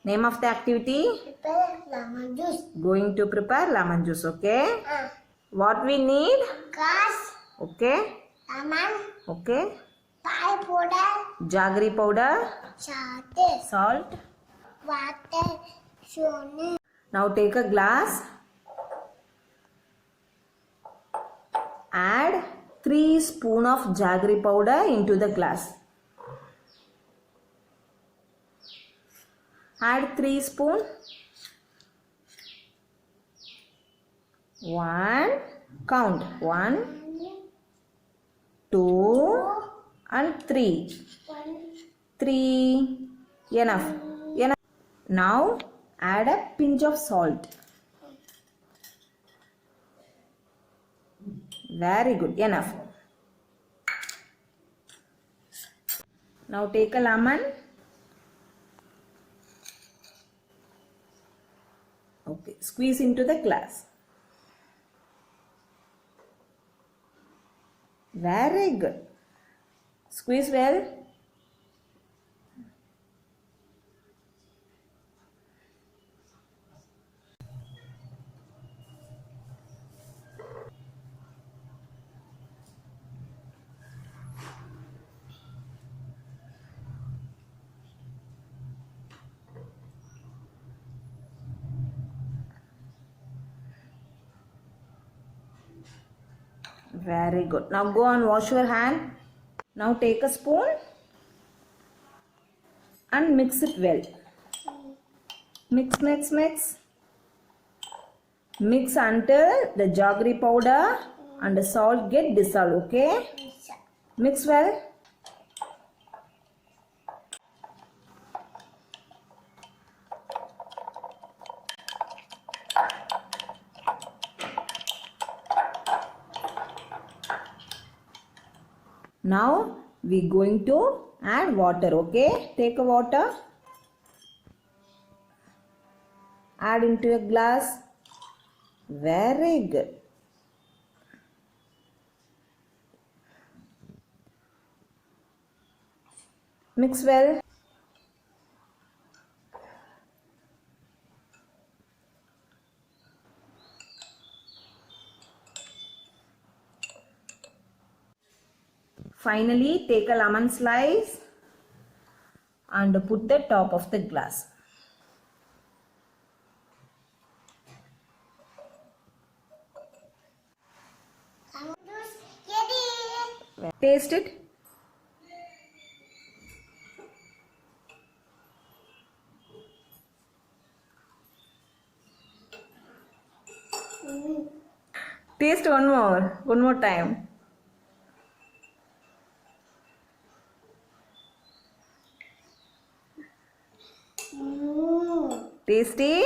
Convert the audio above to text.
Name of the activity? Prepare lemon juice. Going to prepare lemon juice, okay? What we need? Gas, Okay, lemon, okay. pie powder, Jaggery powder, salt, salt. water, sugar. Now take a glass. Add 3 spoons of jaggery powder into the glass. Add 3 spoons. 1, count 1, 2 and 3. 3, enough. Now add a pinch of salt. Very good, enough. Now take a lemon. Okay, squeeze into the glass. Very good. Squeeze well. Very good. Now go and wash your hand. Now take a spoon and mix it well. Mix, mix, mix. Mix until the jaggery powder and the salt get dissolved, okay? Mix well. Now we going to add water, okay? Take a water. Add into a glass. Very good. Mix well. Finally, take a lemon slice and put the top of the glass. Lemon juice ready. Taste it. Taste one more time. Tasty?